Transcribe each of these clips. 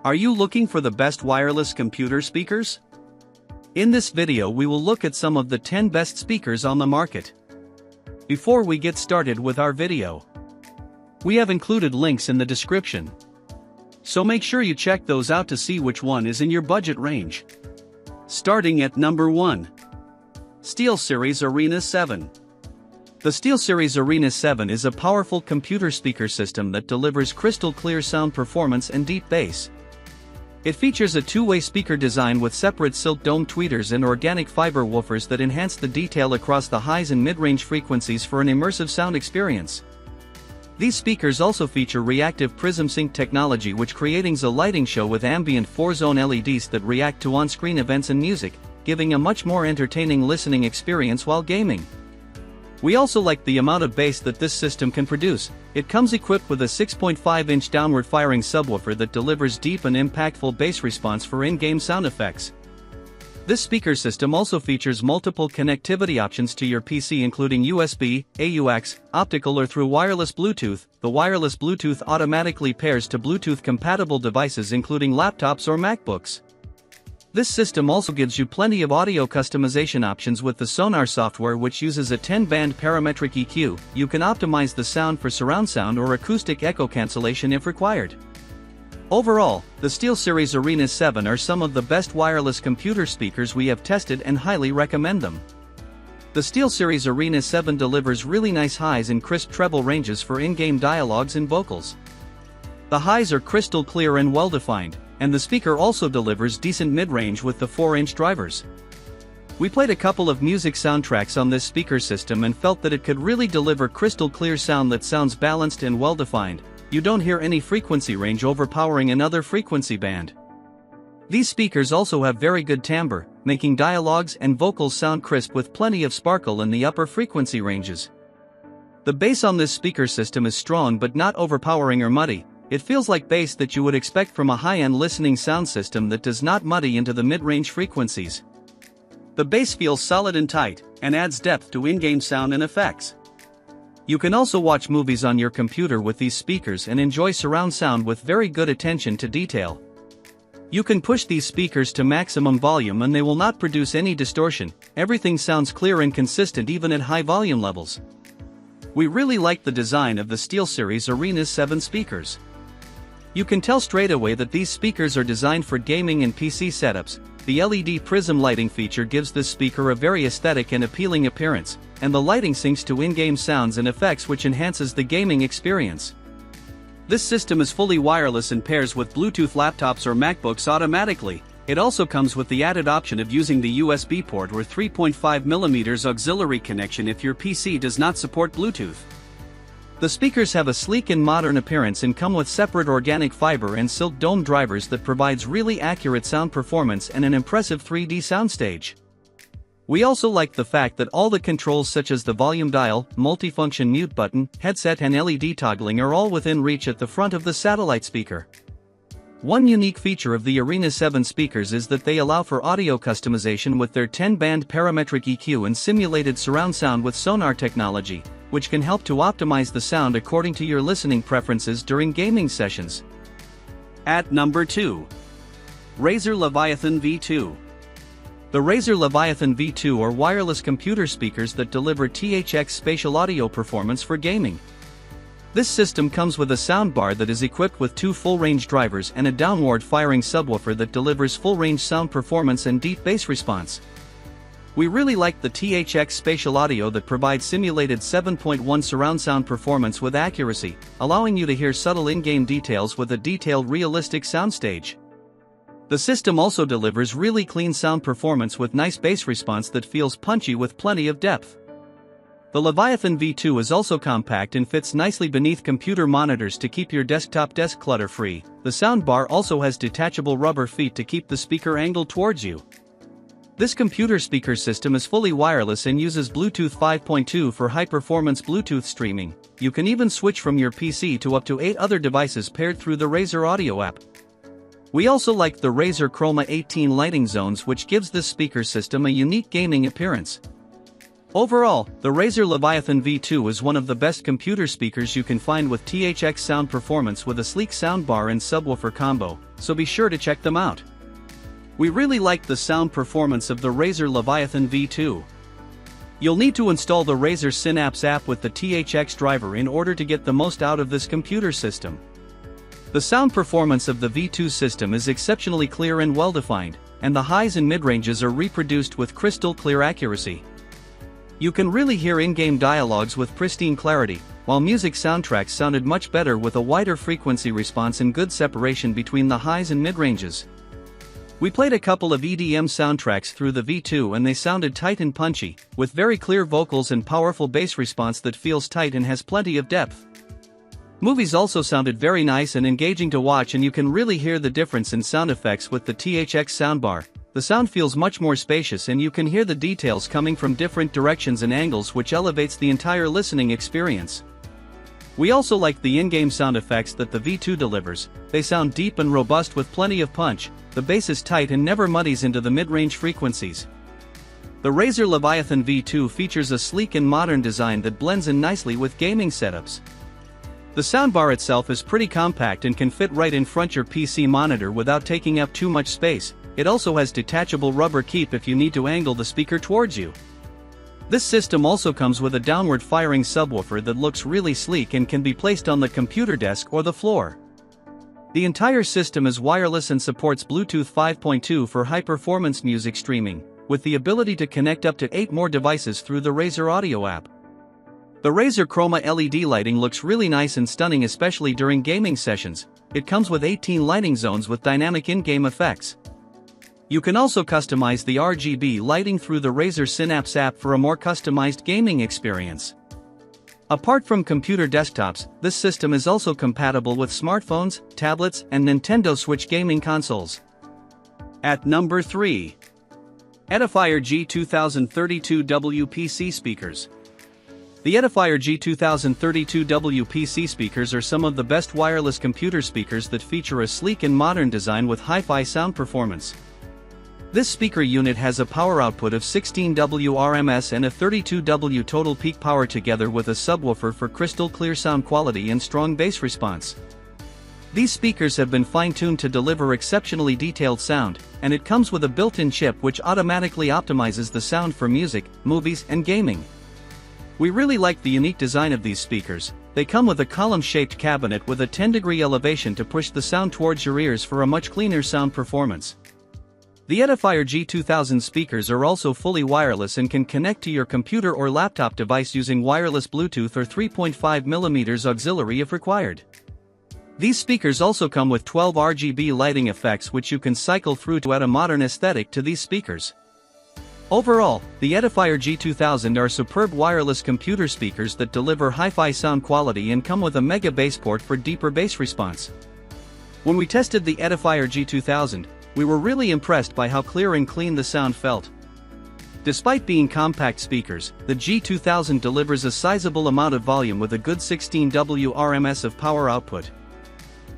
Are you looking for the best wireless computer speakers? In this video we will look at some of the 10 best speakers on the market. Before we get started with our video, we have included links in the description, so make sure you check those out to see which one is in your budget range. Starting at number 1. SteelSeries Arena 7. The SteelSeries Arena 7 is a powerful computer speaker system that delivers crystal clear sound performance and deep bass. It features a two-way speaker design with separate silk dome tweeters and organic fiber woofers that enhance the detail across the highs and mid-range frequencies for an immersive sound experience. These speakers also feature reactive prism sync technology, which creates a lighting show with ambient 4-zone LEDs that react to on-screen events and music, giving a much more entertaining listening experience while gaming. We also like the amount of bass that this system can produce. It comes equipped with a 6.5-inch downward-firing subwoofer that delivers deep and impactful bass response for in-game sound effects. This speaker system also features multiple connectivity options to your PC, including USB, AUX, optical, or through wireless Bluetooth. The wireless Bluetooth automatically pairs to Bluetooth-compatible devices including laptops or MacBooks. This system also gives you plenty of audio customization options with the Sonar software, which uses a 10-band parametric EQ. You can optimize the sound for surround sound or acoustic echo cancellation if required. Overall, the SteelSeries Arena 7 are some of the best wireless computer speakers we have tested and highly recommend them. The SteelSeries Arena 7 delivers really nice highs and crisp treble ranges for in-game dialogues and vocals. The highs are crystal clear and well-defined, and the speaker also delivers decent mid-range with the 4-inch drivers. We played a couple of music soundtracks on this speaker system and felt that it could really deliver crystal clear sound that sounds balanced and well-defined. You don't hear any frequency range overpowering another frequency band. These speakers also have very good timbre, making dialogues and vocals sound crisp with plenty of sparkle in the upper frequency ranges. The bass on this speaker system is strong but not overpowering or muddy. It feels like bass that you would expect from a high-end listening sound system that does not muddy into the mid-range frequencies. The bass feels solid and tight, and adds depth to in-game sound and effects. You can also watch movies on your computer with these speakers and enjoy surround sound with very good attention to detail. You can push these speakers to maximum volume and they will not produce any distortion. Everything sounds clear and consistent even at high volume levels. We really like the design of the SteelSeries Arena 7 speakers. You can tell straight away that these speakers are designed for gaming and PC setups. The LED prism lighting feature gives this speaker a very aesthetic and appealing appearance, and the lighting syncs to in-game sounds and effects, which enhances the gaming experience. This system is fully wireless and pairs with Bluetooth laptops or MacBooks automatically. It also comes with the added option of using the USB port or 3.5mm auxiliary connection if your PC does not support Bluetooth. The speakers have a sleek and modern appearance and come with separate organic fiber and silk dome drivers that provides really accurate sound performance and an impressive 3D soundstage. We also like the fact that all the controls such as the volume dial, multifunction mute button, headset and LED toggling are all within reach at the front of the satellite speaker. One unique feature of the Arena 7 speakers is that they allow for audio customization with their 10-band parametric EQ and simulated surround sound with Sonar technology, which can help to optimize the sound according to your listening preferences during gaming sessions. At number 2. Razer Leviathan V2. The Razer Leviathan V2 are wireless computer speakers that deliver THX spatial audio performance for gaming. This system comes with a soundbar that is equipped with 2 full-range drivers and a downward-firing subwoofer that delivers full-range sound performance and deep bass response. We really like the THX spatial audio that provides simulated 7.1 surround sound performance with accuracy, allowing you to hear subtle in-game details with a detailed realistic soundstage. The system also delivers really clean sound performance with nice bass response that feels punchy with plenty of depth. The Leviathan V2 is also compact and fits nicely beneath computer monitors to keep your desktop desk clutter-free. The soundbar also has detachable rubber feet to keep the speaker angled towards you. This computer speaker system is fully wireless and uses Bluetooth 5.2 for high-performance Bluetooth streaming. You can even switch from your PC to up to 8 other devices paired through the Razer Audio app. We also like the Razer Chroma 18 lighting zones, which gives this speaker system a unique gaming appearance. Overall, the Razer Leviathan V2 is one of the best computer speakers you can find with THX sound performance with a sleek soundbar and subwoofer combo, so be sure to check them out. We really liked the sound performance of the Razer Leviathan V2. You'll need to install the Razer Synapse app with the THX driver in order to get the most out of this computer system. The sound performance of the V2 system is exceptionally clear and well-defined, and the highs and mid-ranges are reproduced with crystal clear accuracy. You can really hear in-game dialogues with pristine clarity, while music soundtracks sounded much better with a wider frequency response and good separation between the highs and mid-ranges. We played a couple of EDM soundtracks through the V2 and they sounded tight and punchy, with very clear vocals and powerful bass response that feels tight and has plenty of depth. Movies also sounded very nice and engaging to watch, and you can really hear the difference in sound effects with the THX soundbar. The sound feels much more spacious and you can hear the details coming from different directions and angles, which elevates the entire listening experience. We also liked the in-game sound effects that the V2 delivers. They sound deep and robust with plenty of punch, the bass is tight and never muddies into the mid-range frequencies. The Razer Leviathan V2 features a sleek and modern design that blends in nicely with gaming setups. The soundbar itself is pretty compact and can fit right in front your PC monitor without taking up too much space. It also has detachable rubber keep if you need to angle the speaker towards you. This system also comes with a downward-firing subwoofer that looks really sleek and can be placed on the computer desk or the floor. The entire system is wireless and supports Bluetooth 5.2 for high-performance music streaming, with the ability to connect up to 8 more devices through the Razer Audio app. The Razer Chroma LED lighting looks really nice and stunning, especially during gaming sessions. It comes with 18 lighting zones with dynamic in-game effects. You can also customize the RGB lighting through the Razer Synapse app for a more customized gaming experience. Apart from computer desktops, this system is also compatible with smartphones, tablets, and Nintendo Switch gaming consoles. At number 3. Edifier G2032W PC Speakers. The Edifier G2032W PC speakers are some of the best wireless computer speakers that feature a sleek and modern design with hi-fi sound performance. This speaker unit has a power output of 16W RMS and a 32W total peak power, together with a subwoofer for crystal clear sound quality and strong bass response. These speakers have been fine-tuned to deliver exceptionally detailed sound, and it comes with a built-in chip which automatically optimizes the sound for music, movies, and gaming. We really like the unique design of these speakers. They come with a column-shaped cabinet with a 10-degree elevation to push the sound towards your ears for a much cleaner sound performance. The Edifier G2000 speakers are also fully wireless and can connect to your computer or laptop device using wireless Bluetooth or 3.5mm auxiliary if required. These speakers also come with 12 RGB lighting effects which you can cycle through to add a modern aesthetic to these speakers. Overall, the Edifier G2000 are superb wireless computer speakers that deliver hi-fi sound quality and come with a mega bass port for deeper bass response. When we tested the Edifier G2000, we were really impressed by how clear and clean the sound felt. Despite being compact speakers, the G2000 delivers a sizable amount of volume with a good 16W RMS of power output.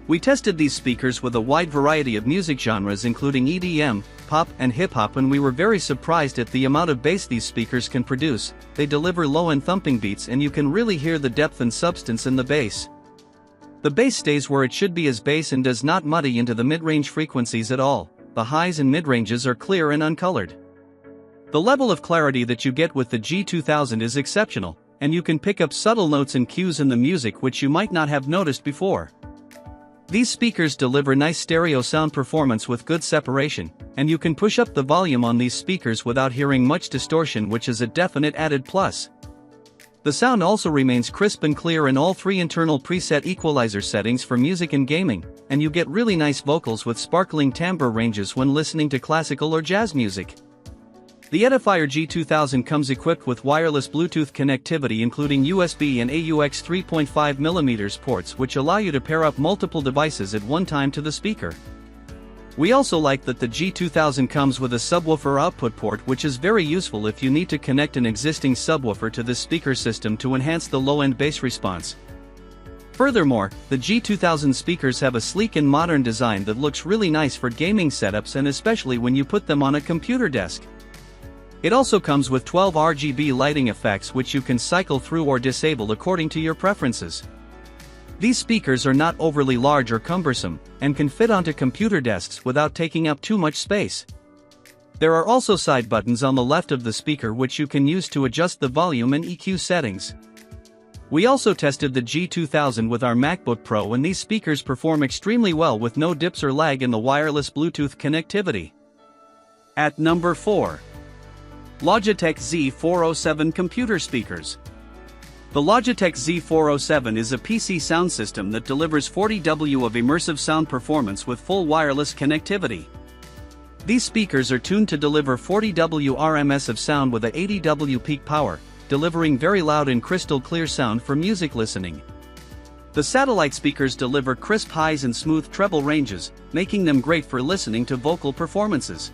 We tested these speakers with a wide variety of music genres including EDM, pop, and hip-hop, and we were very surprised at the amount of bass these speakers can produce. They deliver low and thumping beats and you can really hear the depth and substance in the bass. The bass stays where it should be as bass and does not muddy into the mid-range frequencies at all. The highs and mid-ranges are clear and uncolored. The level of clarity that you get with the G2000 is exceptional, and you can pick up subtle notes and cues in the music which you might not have noticed before. These speakers deliver nice stereo sound performance with good separation, and you can push up the volume on these speakers without hearing much distortion, which is a definite added plus. The sound also remains crisp and clear in all 3 internal preset equalizer settings for music and gaming, and you get really nice vocals with sparkling timbre ranges when listening to classical or jazz music. The Edifier G2000 comes equipped with wireless Bluetooth connectivity including USB and AUX 3.5mm ports which allow you to pair up multiple devices at one time to the speaker. We also like that the G2000 comes with a subwoofer output port, which is very useful if you need to connect an existing subwoofer to this speaker system to enhance the low-end bass response. Furthermore, the G2000 speakers have a sleek and modern design that looks really nice for gaming setups and especially when you put them on a computer desk. It also comes with 12 RGB lighting effects which you can cycle through or disable according to your preferences. These speakers are not overly large or cumbersome, and can fit onto computer desks without taking up too much space. There are also side buttons on the left of the speaker which you can use to adjust the volume and EQ settings. We also tested the G2000 with our MacBook Pro, and these speakers perform extremely well with no dips or lag in the wireless Bluetooth connectivity. At number 4. Logitech Z407 Computer Speakers. The Logitech Z407 is a PC sound system that delivers 40 W of immersive sound performance with full wireless connectivity. These speakers are tuned to deliver 40 W RMS of sound with a 80 W peak power, delivering very loud and crystal clear sound for music listening. The satellite speakers deliver crisp highs and smooth treble ranges, making them great for listening to vocal performances.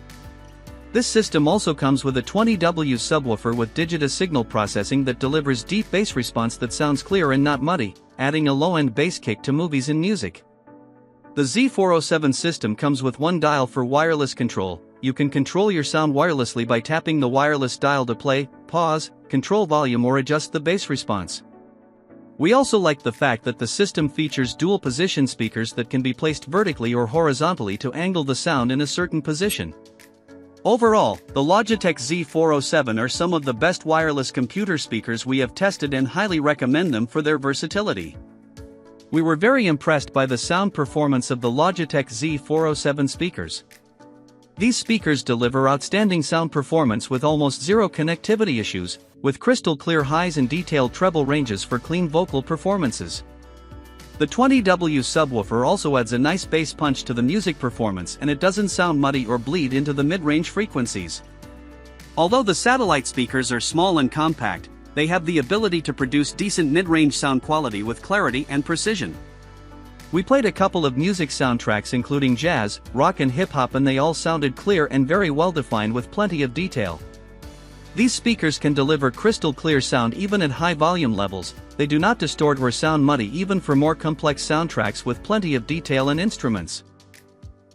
This system also comes with a 20 W subwoofer with digital signal processing that delivers deep bass response that sounds clear and not muddy, adding a low-end bass kick to movies and music. The Z407 system comes with one dial for wireless control. You can control your sound wirelessly by tapping the wireless dial to play, pause, control volume or adjust the bass response. We also like the fact that the system features dual position speakers that can be placed vertically or horizontally to angle the sound in a certain position. Overall, the Logitech Z407 are some of the best wireless computer speakers we have tested and highly recommend them for their versatility. We were very impressed by the sound performance of the Logitech Z407 speakers. These speakers deliver outstanding sound performance with almost zero connectivity issues, with crystal clear highs and detailed treble ranges for clean vocal performances. The 20 W subwoofer also adds a nice bass punch to the music performance, and it doesn't sound muddy or bleed into the mid-range frequencies. Although the satellite speakers are small and compact, they have the ability to produce decent mid-range sound quality with clarity and precision. We played a couple of music soundtracks including jazz, rock and hip-hop, and they all sounded clear and very well defined with plenty of detail. These speakers can deliver crystal clear sound even at high volume levels. They do not distort or sound muddy even for more complex soundtracks with plenty of detail and instruments.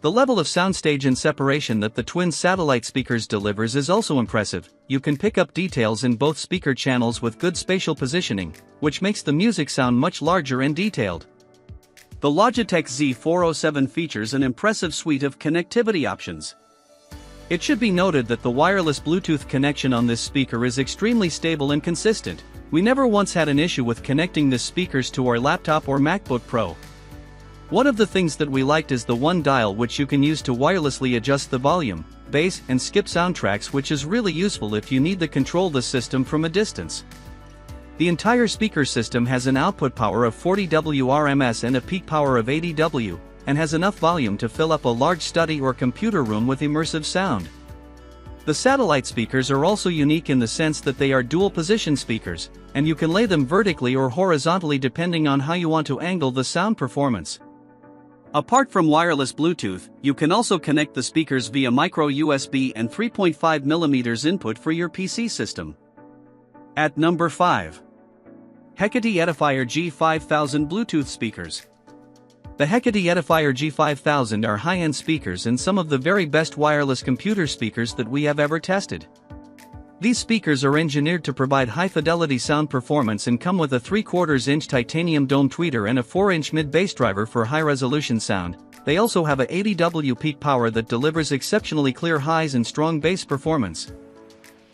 The level of soundstage and separation that the twin satellite speakers delivers is also impressive. You can pick up details in both speaker channels with good spatial positioning, which makes the music sound much larger and detailed. The Logitech Z407 features an impressive suite of connectivity options. It should be noted that the wireless Bluetooth connection on this speaker is extremely stable and consistent. We never once had an issue with connecting the speakers to our laptop or MacBook Pro. One of the things that we liked is the one dial which you can use to wirelessly adjust the volume, bass, and skip soundtracks, which is really useful if you need to control the system from a distance. The entire speaker system has an output power of 40 W RMS and a peak power of 80 W, and has enough volume to fill up a large study or computer room with immersive sound. The satellite speakers are also unique in the sense that they are dual position speakers, and you can lay them vertically or horizontally depending on how you want to angle the sound performance. Apart from wireless Bluetooth, you can also connect the speakers via micro USB and 3.5mm input for your PC system. At number 5. Hecate Edifier G5000 Bluetooth Speakers. The Hecate Edifier G5000 are high-end speakers and some of the very best wireless computer speakers that we have ever tested. These speakers are engineered to provide high-fidelity sound performance and come with a 3/4-inch titanium dome tweeter and a 4-inch mid-bass driver for high-resolution sound. They also have a 80 W peak power that delivers exceptionally clear highs and strong bass performance.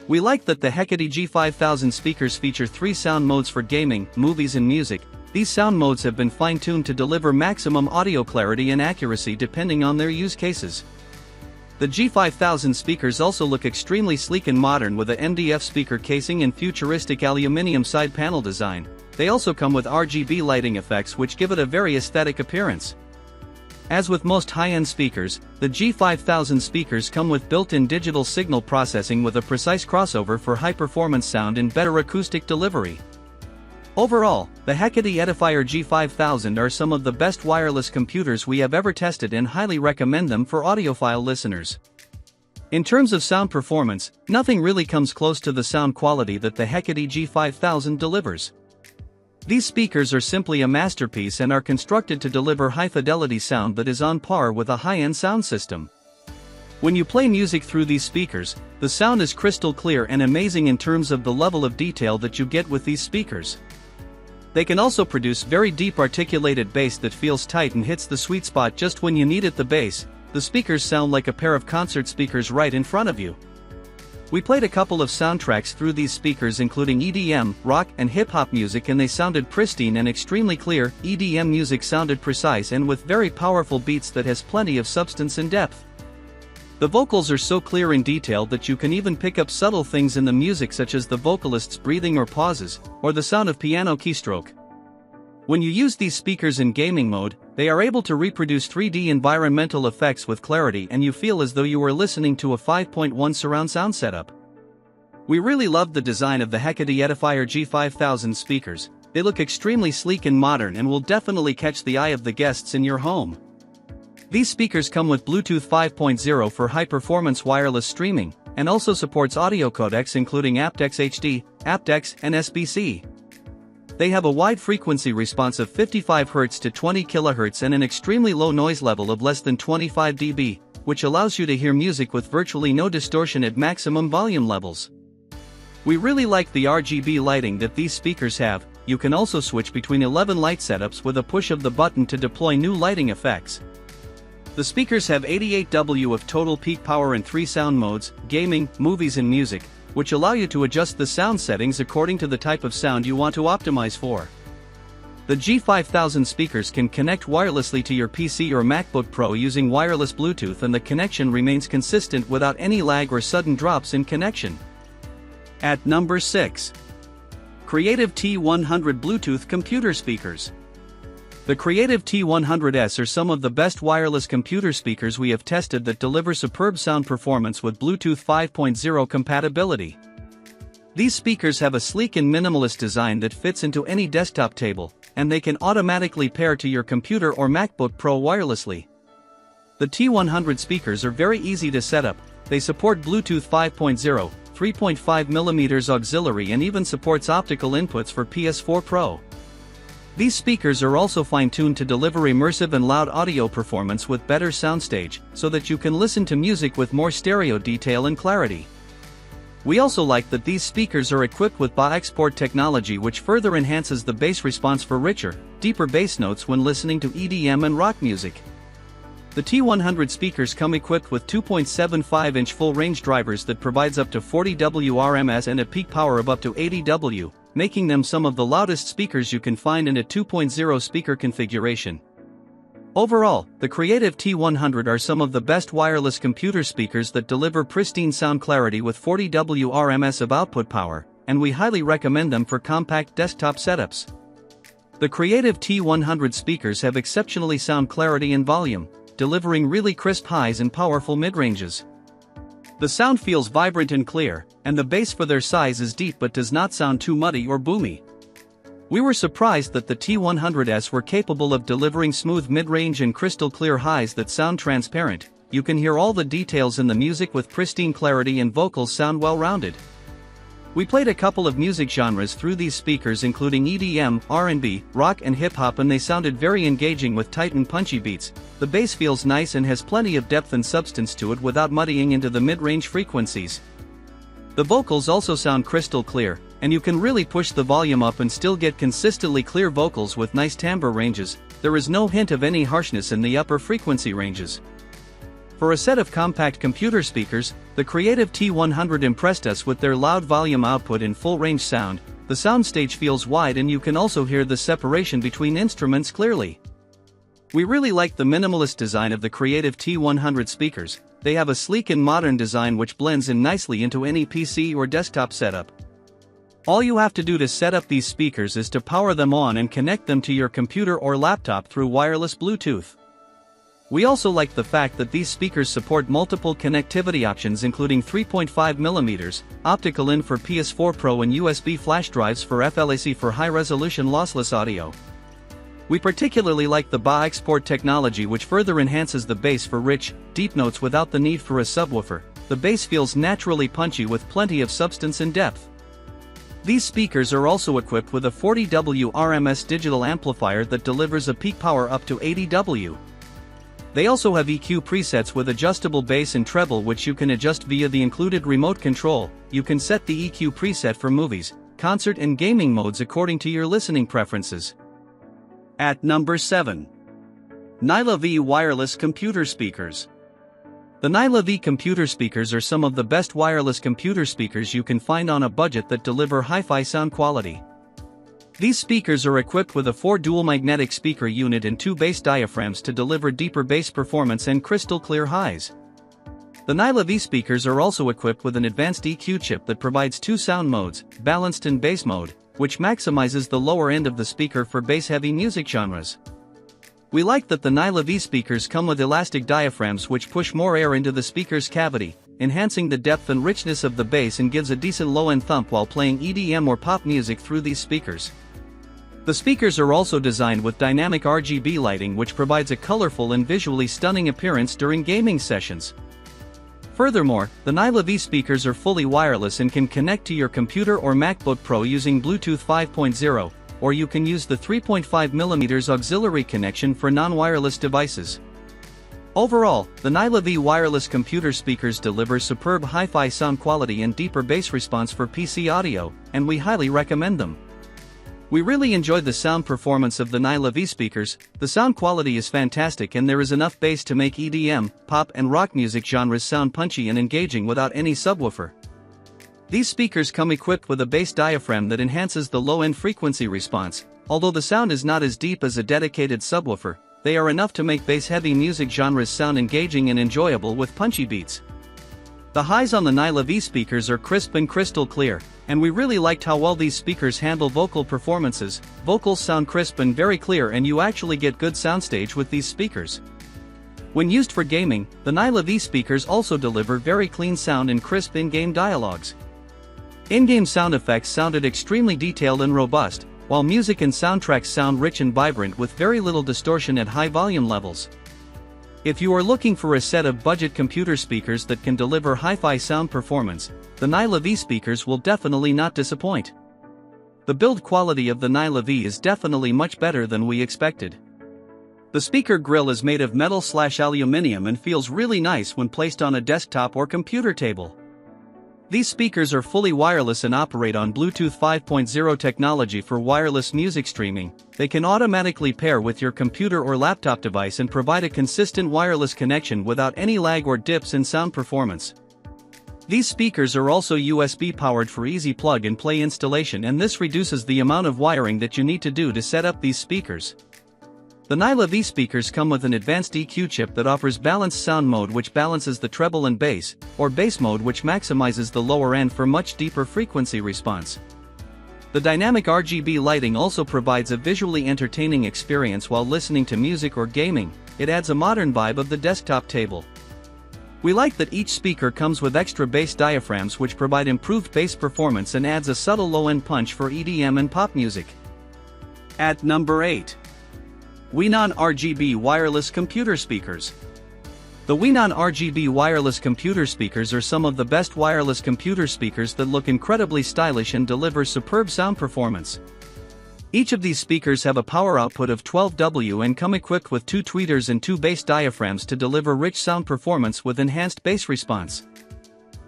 We like that the Hecate G5000 speakers feature 3 sound modes for gaming, movies and music. These sound modes have been fine-tuned to deliver maximum audio clarity and accuracy depending on their use cases. The G5000 speakers also look extremely sleek and modern with a MDF speaker casing and futuristic aluminum side panel design. They also come with RGB lighting effects which give it a very aesthetic appearance. As with most high-end speakers, the G5000 speakers come with built-in digital signal processing with a precise crossover for high-performance sound and better acoustic delivery. Overall, the Hecate Edifier G5000 are some of the best wireless computers we have ever tested and highly recommend them for audiophile listeners. In terms of sound performance, nothing really comes close to the sound quality that the Hecate G5000 delivers. These speakers are simply a masterpiece and are constructed to deliver high-fidelity sound that is on par with a high-end sound system. When you play music through these speakers, the sound is crystal clear and amazing in terms of the level of detail that you get with these speakers. They can also produce very deep articulated bass that feels tight and hits the sweet spot just when you need it the bass. The speakers sound like a pair of concert speakers right in front of you. We played a couple of soundtracks through these speakers including EDM, rock, and hip-hop music, and they sounded pristine and extremely clear. EDM music sounded precise and with very powerful beats that has plenty of substance and depth. The vocals are so clear and detailed that you can even pick up subtle things in the music such as the vocalist's breathing or pauses, or the sound of piano keystroke. When you use these speakers in gaming mode, they are able to reproduce 3D environmental effects with clarity and you feel as though you were listening to a 5.1 surround sound setup. We really loved the design of the Hecate Edifier G5000 speakers. They look extremely sleek and modern and will definitely catch the eye of the guests in your home. These speakers come with Bluetooth 5.0 for high-performance wireless streaming, and also supports audio codecs including aptX HD, aptX, and SBC. They have a wide frequency response of 55 Hz to 20 kHz and an extremely low noise level of less than 25 dB, which allows you to hear music with virtually no distortion at maximum volume levels. We really like the RGB lighting that these speakers have. You can also switch between 11 light setups with a push of the button to deploy new lighting effects. The speakers have 88 W of total peak power in 3 sound modes: gaming, movies and music, which allow you to adjust the sound settings according to the type of sound you want to optimize for. The G5000 speakers can connect wirelessly to your PC or MacBook Pro using wireless Bluetooth, and the connection remains consistent without any lag or sudden drops in connection. At number 6. Creative T100 Bluetooth Computer Speakers. The Creative T100S are some of the best wireless computer speakers we have tested that deliver superb sound performance with Bluetooth 5.0 compatibility. These speakers have a sleek and minimalist design that fits into any desktop table, and they can automatically pair to your computer or MacBook Pro wirelessly. The T100 speakers are very easy to set up. They support Bluetooth 5.0, 3.5mm auxiliary, and even supports optical inputs for PS4 Pro. These speakers are also fine-tuned to deliver immersive and loud audio performance with better soundstage, so that you can listen to music with more stereo detail and clarity. We also like that these speakers are equipped with BA export technology, which further enhances the bass response for richer, deeper bass notes when listening to EDM and rock music. The T100 speakers come equipped with 2.75-inch full-range drivers that provides up to 40 W RMS and a peak power of up to 80 W, making them some of the loudest speakers you can find in a 2.0 speaker configuration. Overall, the Creative T100 are some of the best wireless computer speakers that deliver pristine sound clarity with 40 W RMS of output power, and we highly recommend them for compact desktop setups. The Creative T100 speakers have exceptionally sound clarity and volume, delivering really crisp highs and powerful mid-ranges. The sound feels vibrant and clear, and the bass for their size is deep but does not sound too muddy or boomy. We were surprised that the T100S were capable of delivering smooth mid-range and crystal clear highs that sound transparent. You can hear all the details in the music with pristine clarity, and vocals sound well-rounded. We played a couple of music genres through these speakers including EDM, R&B, rock and hip-hop, and they sounded very engaging with tight and punchy beats. The bass feels nice and has plenty of depth and substance to it without muddying into the mid-range frequencies. The vocals also sound crystal clear, and you can really push the volume up and still get consistently clear vocals with nice timbre ranges. There is no hint of any harshness in the upper frequency ranges. For a set of compact computer speakers, the Creative T100 impressed us with their loud volume output and full-range sound. The soundstage feels wide and you can also hear the separation between instruments clearly. We really like the minimalist design of the Creative T100 speakers. They have a sleek and modern design which blends in nicely into any PC or desktop setup. All you have to do to set up these speakers is to power them on and connect them to your computer or laptop through wireless Bluetooth. We also like the fact that these speakers support multiple connectivity options including 3.5mm, optical in for PS4 Pro, and USB flash drives for FLAC for high-resolution lossless audio. We particularly like the BA export technology, which further enhances the bass for rich, deep notes without the need for a subwoofer. The bass feels naturally punchy with plenty of substance and depth. These speakers are also equipped with a 40 W RMS digital amplifier that delivers a peak power up to 80 W. They also have EQ presets with adjustable bass and treble which you can adjust via the included remote control. You can set the EQ preset for movies, concert and gaming modes according to your listening preferences. At number 7. NYLAVEE Wireless Computer Speakers. The NYLAVEE computer speakers are some of the best wireless computer speakers you can find on a budget that deliver hi-fi sound quality. These speakers are equipped with a 4 dual magnetic speaker unit and 2 bass diaphragms to deliver deeper bass performance and crystal clear highs. The NYLAVEE speakers are also equipped with an advanced EQ chip that provides 2 sound modes, balanced and bass mode, which maximizes the lower end of the speaker for bass-heavy music genres. We like that the NYLAVEE speakers come with elastic diaphragms which push more air into the speaker's cavity, enhancing the depth and richness of the bass and gives a decent low-end thump while playing EDM or pop music through these speakers. The speakers are also designed with dynamic RGB lighting which provides a colorful and visually stunning appearance during gaming sessions. Furthermore, the NYLAVEE speakers are fully wireless and can connect to your computer or MacBook Pro using Bluetooth 5.0, or you can use the 3.5mm auxiliary connection for non-wireless devices. Overall, the NYLAVEE wireless computer speakers deliver superb hi-fi sound quality and deeper bass response for PC audio, and we highly recommend them. We really enjoyed the sound performance of the NYLAVEE speakers. The sound quality is fantastic and there is enough bass to make EDM, pop and rock music genres sound punchy and engaging without any subwoofer. These speakers come equipped with a bass diaphragm that enhances the low-end frequency response. Although the sound is not as deep as a dedicated subwoofer, they are enough to make bass-heavy music genres sound engaging and enjoyable with punchy beats. The highs on the NYLAVEE speakers are crisp and crystal clear, and we really liked how well these speakers handle vocal performances. Vocals sound crisp and very clear and you actually get good soundstage with these speakers. When used for gaming, the NYLAVEE speakers also deliver very clean sound and crisp in-game dialogues. In-game sound effects sounded extremely detailed and robust, while music and soundtracks sound rich and vibrant with very little distortion at high volume levels. If you are looking for a set of budget computer speakers that can deliver hi-fi sound performance, the NYLAVEE speakers will definitely not disappoint. The build quality of the NYLAVEE is definitely much better than we expected. The speaker grille is made of metal/aluminum and feels really nice when placed on a desktop or computer table. These speakers are fully wireless and operate on Bluetooth 5.0 technology for wireless music streaming. They can automatically pair with your computer or laptop device and provide a consistent wireless connection without any lag or dips in sound performance. These speakers are also USB powered for easy plug-and-play installation, and this reduces the amount of wiring that you need to do to set up these speakers. The NYLAVEE speakers come with an advanced EQ chip that offers balanced sound mode which balances the treble and bass, or bass mode which maximizes the lower end for much deeper frequency response. The dynamic RGB lighting also provides a visually entertaining experience while listening to music or gaming. It adds a modern vibe of the desktop table. We like that each speaker comes with extra bass diaphragms which provide improved bass performance and adds a subtle low-end punch for EDM and pop music. At number 8. Weenon RGB Wireless Computer Speakers. The Weenon RGB wireless computer speakers are some of the best wireless computer speakers that look incredibly stylish and deliver superb sound performance. Each of these speakers have a power output of 12 W and come equipped with 2 tweeters and 2 bass diaphragms to deliver rich sound performance with enhanced bass response.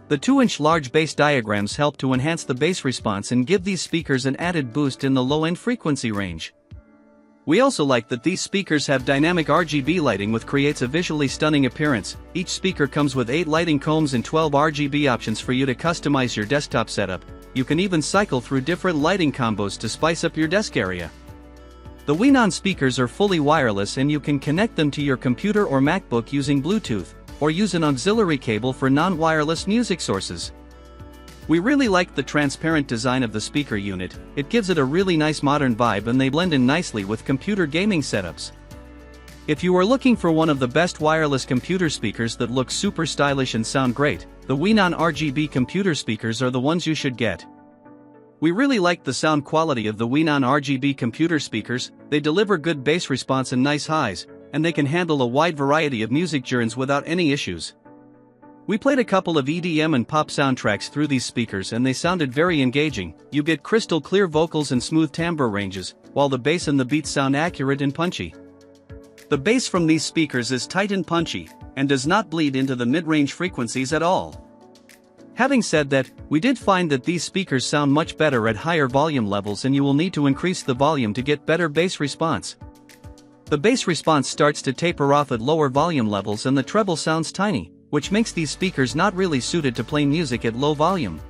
The 2-inch large bass diaphragms help to enhance the bass response and give these speakers an added boost in the low-end frequency range. We also like that these speakers have dynamic RGB lighting which creates a visually stunning appearance. Each speaker comes with 8 lighting combs and 12 RGB options for you to customize your desktop setup. You can even cycle through different lighting combos to spice up your desk area. The Weenon speakers are fully wireless and you can connect them to your computer or MacBook using Bluetooth, or use an auxiliary cable for non-wireless music sources. We really liked the transparent design of the speaker unit. It gives it a really nice modern vibe and they blend in nicely with computer gaming setups. If you are looking for one of the best wireless computer speakers that look super stylish and sound great, the Weenon RGB computer speakers are the ones you should get. We really liked the sound quality of the Weenon RGB computer speakers. They deliver good bass response and nice highs, and they can handle a wide variety of music genres without any issues. We played a couple of EDM and pop soundtracks through these speakers and they sounded very engaging. You get crystal clear vocals and smooth timbre ranges, while the bass and the beats sound accurate and punchy. The bass from these speakers is tight and punchy, and does not bleed into the mid-range frequencies at all. Having said that, we did find that these speakers sound much better at higher volume levels, and you will need to increase the volume to get better bass response. The bass response starts to taper off at lower volume levels and the treble sounds tiny, which makes these speakers not really suited to play music at low volume.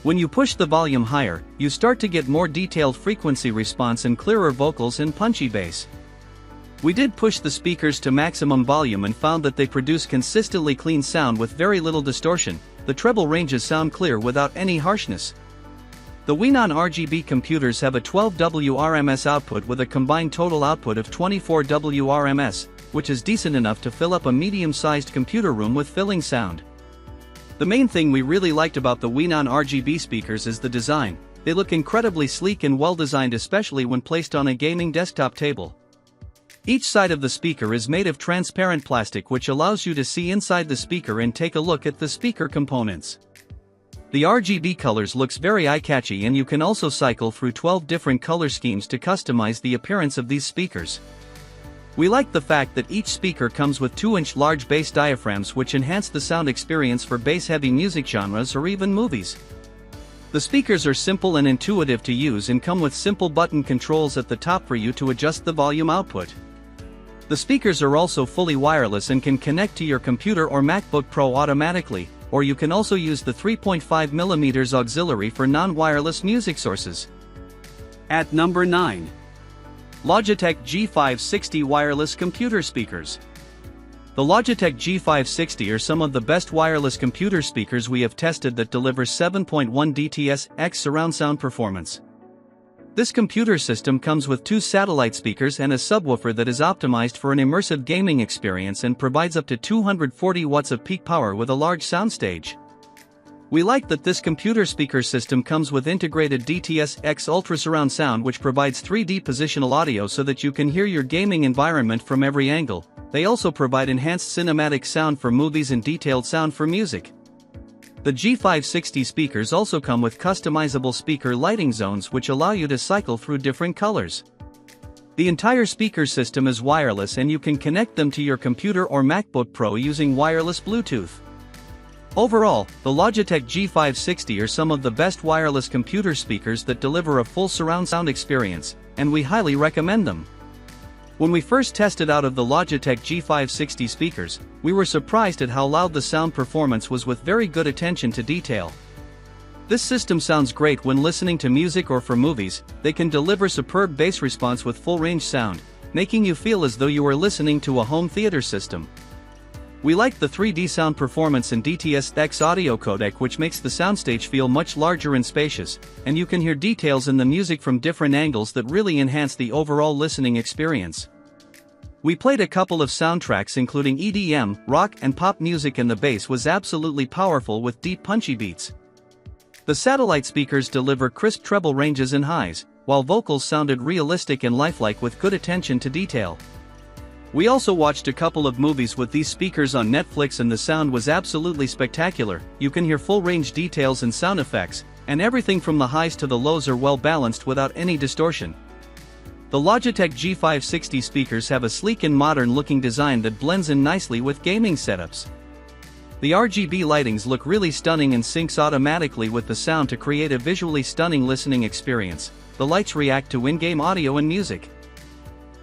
When you push the volume higher, you start to get more detailed frequency response and clearer vocals and punchy bass. We did push the speakers to maximum volume and found that they produce consistently clean sound with very little distortion. The treble ranges sound clear without any harshness. The Weenon RGB computers have a 12W RMS output with a combined total output of 24W RMS, which is decent enough to fill up a medium-sized computer room with filling sound. The main thing we really liked about the Weenon RGB speakers is the design. They look incredibly sleek and well-designed, especially when placed on a gaming desktop table. Each side of the speaker is made of transparent plastic, which allows you to see inside the speaker and take a look at the speaker components. The RGB colors looks very eye-catchy, and you can also cycle through 12 different color schemes to customize the appearance of these speakers. We like the fact that each speaker comes with 2-inch large bass diaphragms, which enhance the sound experience for bass-heavy music genres or even movies. The speakers are simple and intuitive to use and come with simple button controls at the top for you to adjust the volume output. The speakers are also fully wireless and can connect to your computer or MacBook Pro automatically, or you can also use the 3.5mm auxiliary for non-wireless music sources. At number 9. Logitech G560 Wireless Computer Speakers. The Logitech G560 are some of the best wireless computer speakers we have tested that deliver 7.1 DTS/X surround sound performance. This computer system comes with 2 satellite speakers and a subwoofer that is optimized for an immersive gaming experience and provides up to 240 watts of peak power with a large soundstage. We like that this computer speaker system comes with integrated DTS/X Ultra Surround Sound, which provides 3D positional audio so that you can hear your gaming environment from every angle. They also provide enhanced cinematic sound for movies and detailed sound for music. The G560 speakers also come with customizable speaker lighting zones, which allow you to cycle through different colors. The entire speaker system is wireless, and you can connect them to your computer or MacBook Pro using wireless Bluetooth. Overall, the Logitech G560 are some of the best wireless computer speakers that deliver a full surround sound experience, and we highly recommend them. When we first tested out of the Logitech G560 speakers, we were surprised at how loud the sound performance was with very good attention to detail. This system sounds great when listening to music or for movies. They can deliver superb bass response with full range sound, making you feel as though you are listening to a home theater system. We like the 3D sound performance and DTS/X audio codec, which makes the soundstage feel much larger and spacious, and you can hear details in the music from different angles that really enhance the overall listening experience. We played a couple of soundtracks including EDM, rock and pop music, and the bass was absolutely powerful with deep punchy beats. The satellite speakers deliver crisp treble ranges and highs, while vocals sounded realistic and lifelike with good attention to detail. We also watched a couple of movies with these speakers on Netflix, and the sound was absolutely spectacular. You can hear full range details and sound effects, and everything from the highs to the lows are well balanced without any distortion. The Logitech G560 speakers have a sleek and modern looking design that blends in nicely with gaming setups. The RGB lightings look really stunning and syncs automatically with the sound to create a visually stunning listening experience. The lights react to in-game audio and music.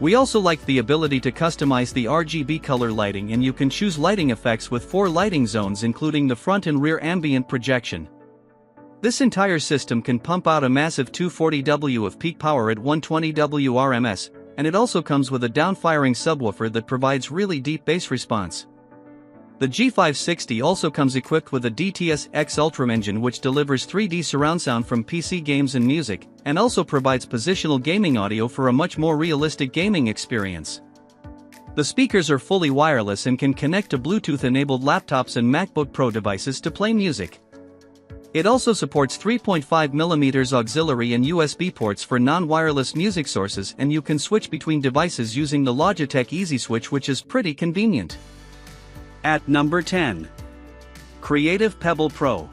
We also like the ability to customize the RGB color lighting, and you can choose lighting effects with 4 lighting zones, including the front and rear ambient projection. This entire system can pump out a massive 240W of peak power at 120W RMS, and it also comes with a downfiring subwoofer that provides really deep bass response. The G560 also comes equipped with a DTS/X Ultra engine, which delivers 3D surround sound from PC games and music, and also provides positional gaming audio for a much more realistic gaming experience. The speakers are fully wireless and can connect to Bluetooth-enabled laptops and MacBook Pro devices to play music. It also supports 3.5mm auxiliary and USB ports for non-wireless music sources, and you can switch between devices using the Logitech Easy Switch, which is pretty convenient. At number 10. Creative Pebble Pro.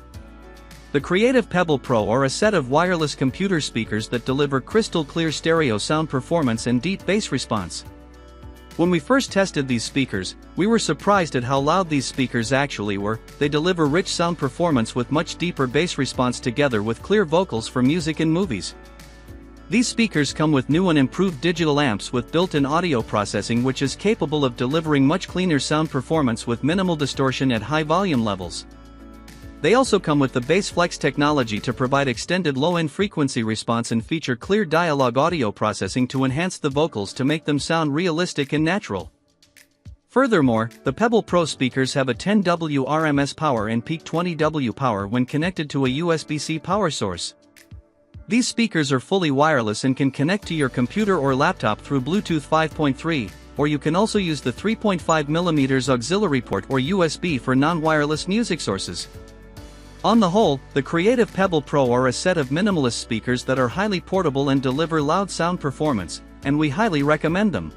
The Creative Pebble Pro are a set of wireless computer speakers that deliver crystal clear stereo sound performance and deep bass response. When we first tested these speakers, we were surprised at how loud these speakers actually were. They deliver rich sound performance with much deeper bass response together with clear vocals for music and movies. These speakers come with new and improved digital amps with built-in audio processing, which is capable of delivering much cleaner sound performance with minimal distortion at high volume levels. They also come with the Bass Flex technology to provide extended low-end frequency response and feature clear dialogue audio processing to enhance the vocals to make them sound realistic and natural. Furthermore, the Pebble Pro speakers have a 10W RMS power and peak 20W power when connected to a USB-C power source. These speakers are fully wireless and can connect to your computer or laptop through Bluetooth 5.3, or you can also use the 3.5mm auxiliary port or USB for non-wireless music sources. On the whole, the Creative Pebble Pro are a set of minimalist speakers that are highly portable and deliver loud sound performance, and we highly recommend them.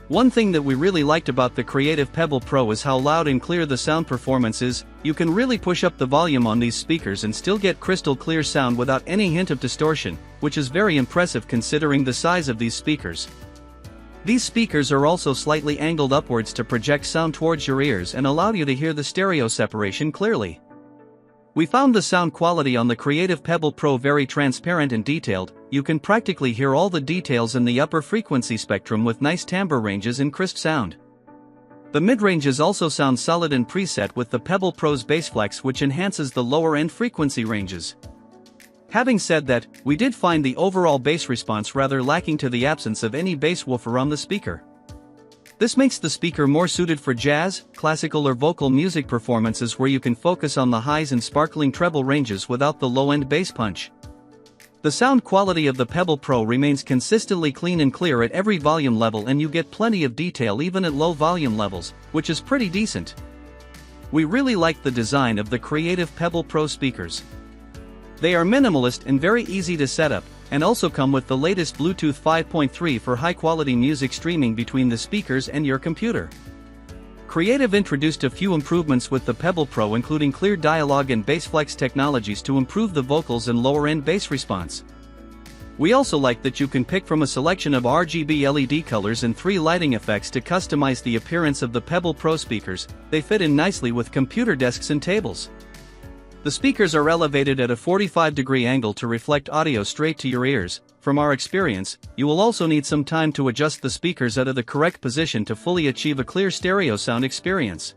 One thing that we really liked about the Creative Pebble Pro is how loud and clear the sound performance is. You can really push up the volume on these speakers and still get crystal clear sound without any hint of distortion, which is very impressive considering the size of these speakers. These speakers are also slightly angled upwards to project sound towards your ears and allow you to hear the stereo separation clearly. We found the sound quality on the Creative Pebble Pro very transparent and detailed. You can practically hear all the details in the upper frequency spectrum with nice timbre ranges and crisp sound. The mid-ranges also sound solid and preset with the Pebble Pro's Bass Flex, which enhances the lower-end frequency ranges. Having said that, we did find the overall bass response rather lacking to the absence of any bass woofer on the speaker. This makes the speaker more suited for jazz, classical or vocal music performances where you can focus on the highs and sparkling treble ranges without the low-end bass punch. The sound quality of the Pebble Pro remains consistently clean and clear at every volume level, and you get plenty of detail even at low volume levels, which is pretty decent. We really like the design of the Creative Pebble Pro speakers. They are minimalist and very easy to set up, and also come with the latest Bluetooth 5.3 for high-quality music streaming between the speakers and your computer. Creative introduced a few improvements with the Pebble Pro, including clear dialogue and Bass Flex technologies to improve the vocals and lower-end bass response. We also like that you can pick from a selection of RGB LED colors and 3 lighting effects to customize the appearance of the Pebble Pro speakers. They fit in nicely with computer desks and tables. The speakers are elevated at a 45-degree angle to reflect audio straight to your ears. From our experience, you will also need some time to adjust the speakers out of the correct position to fully achieve a clear stereo sound experience.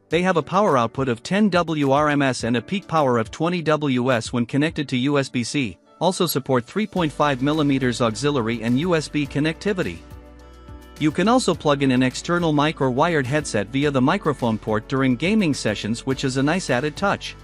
They have a power output of 10W RMS and a peak power of 20W when connected to USB-C, also support 3.5mm auxiliary and USB connectivity. You can also plug in an external mic or wired headset via the microphone port during gaming sessions, which is a nice added touch.